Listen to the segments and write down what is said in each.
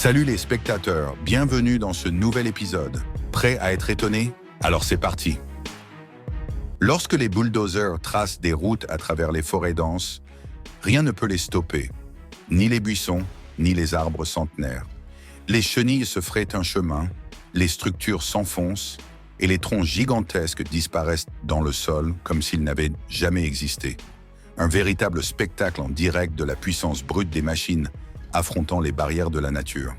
Salut les spectateurs, bienvenue dans ce nouvel épisode. Prêt à être étonné? Alors c'est parti. Lorsque les bulldozers tracent des routes à travers les forêts denses, rien ne peut les stopper, ni les buissons, ni les arbres centenaires. Les chenilles se frayent un chemin, les structures s'enfoncent et les troncs gigantesques disparaissent dans le sol comme s'ils n'avaient jamais existé. Un véritable spectacle en direct de la puissance brute des machines affrontant les barrières de la nature.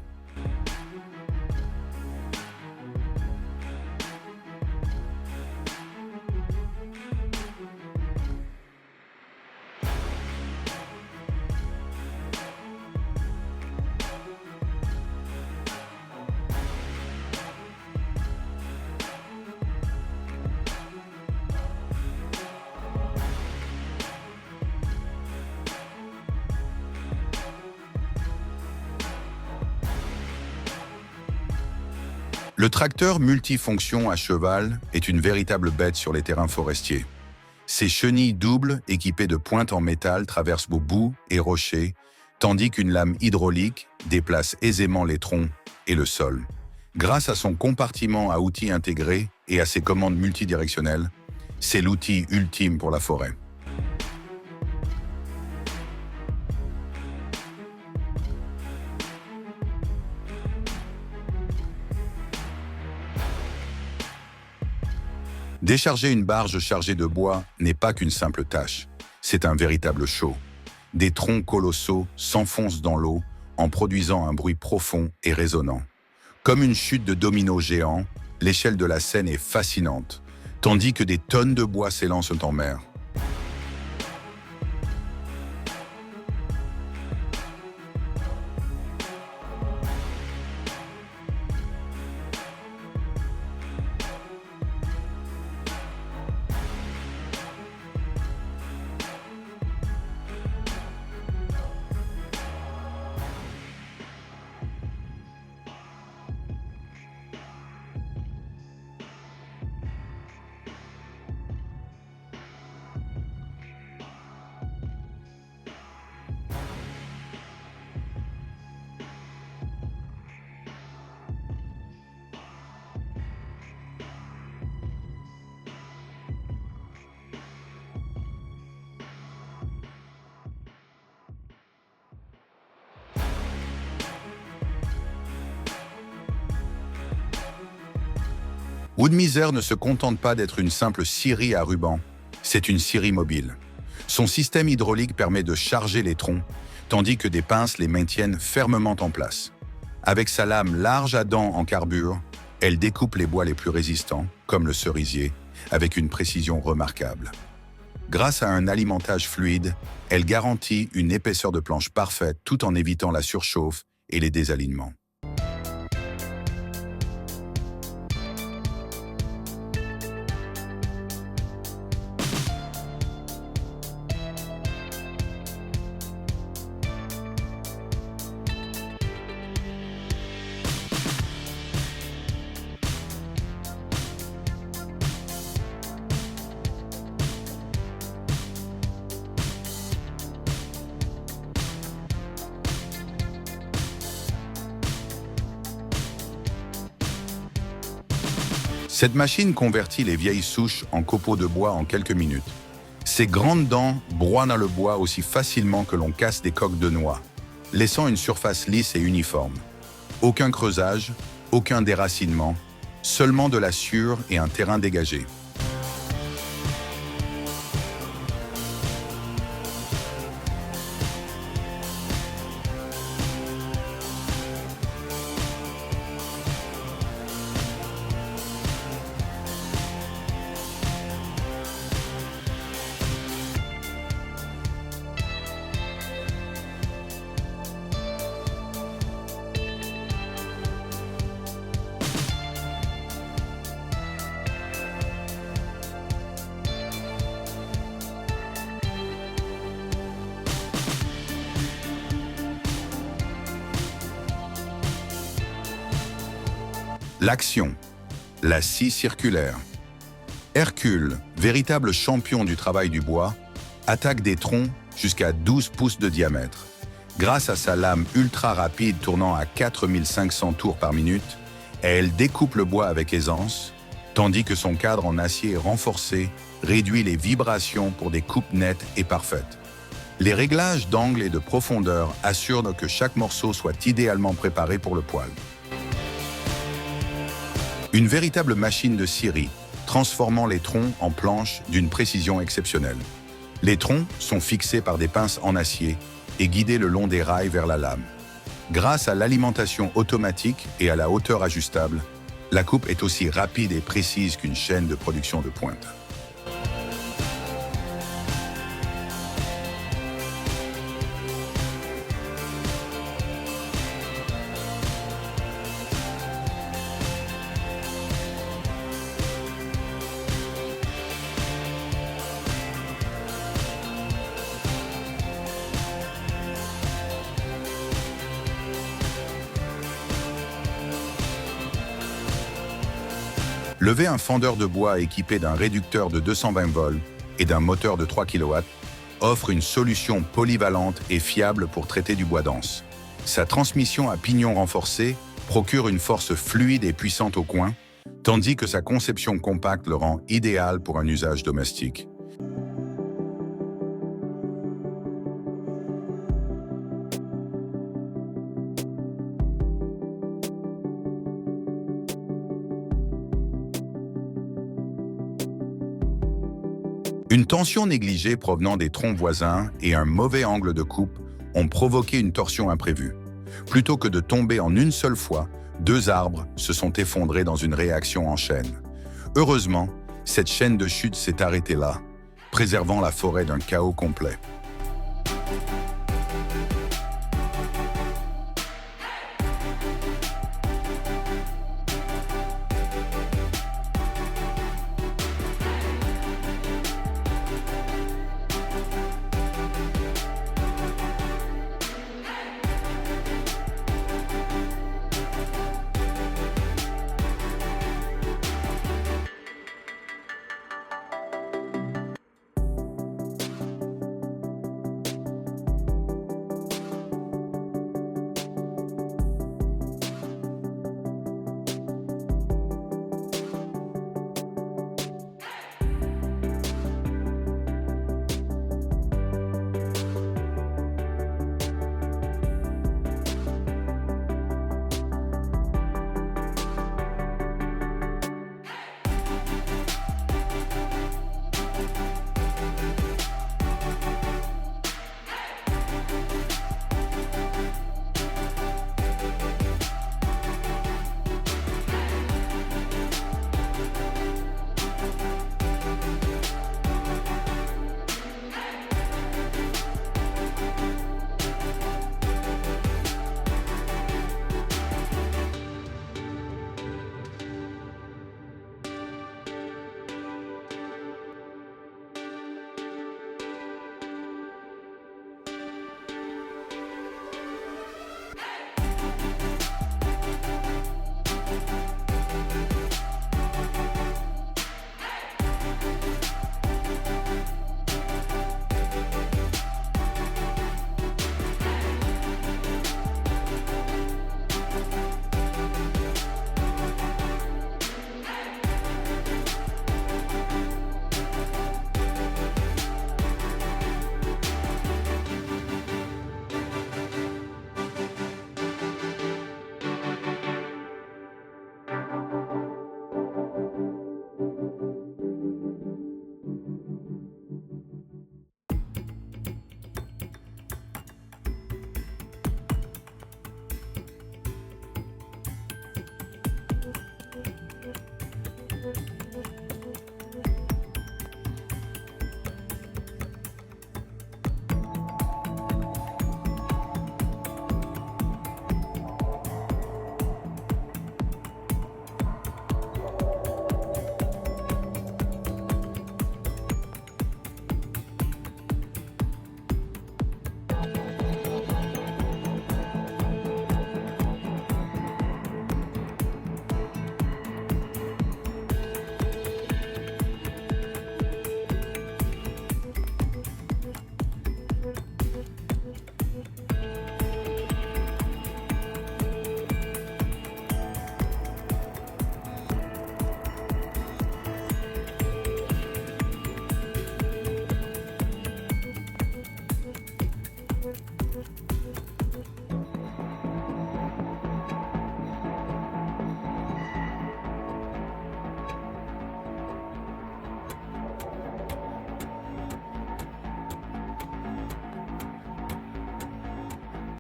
Le tracteur multifonction à cheval est une véritable bête sur les terrains forestiers. Ses chenilles doubles équipées de pointes en métal traversent vos boues et rochers, tandis qu'une lame hydraulique déplace aisément les troncs et le sol. Grâce à son compartiment à outils intégré et à ses commandes multidirectionnelles, c'est l'outil ultime pour la forêt. Décharger une barge chargée de bois n'est pas qu'une simple tâche, c'est un véritable show. Des troncs colossaux s'enfoncent dans l'eau en produisant un bruit profond et résonnant. Comme une chute de dominos géants, l'échelle de la scène est fascinante, tandis que des tonnes de bois s'élancent en mer. Wood-Mizer ne se contente pas d'être une simple scierie à ruban, c'est une scierie mobile. Son système hydraulique permet de charger les troncs, tandis que des pinces les maintiennent fermement en place. Avec sa lame large à dents en carbure, elle découpe les bois les plus résistants, comme le cerisier, avec une précision remarquable. Grâce à un alimentage fluide, elle garantit une épaisseur de planche parfaite tout en évitant la surchauffe et les désalignements. Cette machine convertit les vieilles souches en copeaux de bois en quelques minutes. Ses grandes dents broient dans le bois aussi facilement que l'on casse des coques de noix, laissant une surface lisse et uniforme. Aucun creusage, aucun déracinement, seulement de la sueur et un terrain dégagé. L'action, la scie circulaire. Hercule, véritable champion du travail du bois, attaque des troncs jusqu'à 12 pouces de diamètre. Grâce à sa lame ultra rapide tournant à 4500 tours par minute, elle découpe le bois avec aisance, tandis que son cadre en acier renforcé réduit les vibrations pour des coupes nettes et parfaites. Les réglages d'angle et de profondeur assurent que chaque morceau soit idéalement préparé pour le poêle. Une véritable machine de scierie, transformant les troncs en planches d'une précision exceptionnelle. Les troncs sont fixés par des pinces en acier et guidés le long des rails vers la lame. Grâce à l'alimentation automatique et à la hauteur ajustable, la coupe est aussi rapide et précise qu'une chaîne de production de pointe. Lever un fendeur de bois équipé d'un réducteur de 220 volts et d'un moteur de 3 kW offre une solution polyvalente et fiable pour traiter du bois dense. Sa transmission à pignon renforcé procure une force fluide et puissante au coin, tandis que sa conception compacte le rend idéal pour un usage domestique. Une tension négligée provenant des troncs voisins et un mauvais angle de coupe ont provoqué une torsion imprévue. Plutôt que de tomber en une seule fois, 2 arbres se sont effondrés dans une réaction en chaîne. Heureusement, cette chaîne de chute s'est arrêtée là, préservant la forêt d'un chaos complet.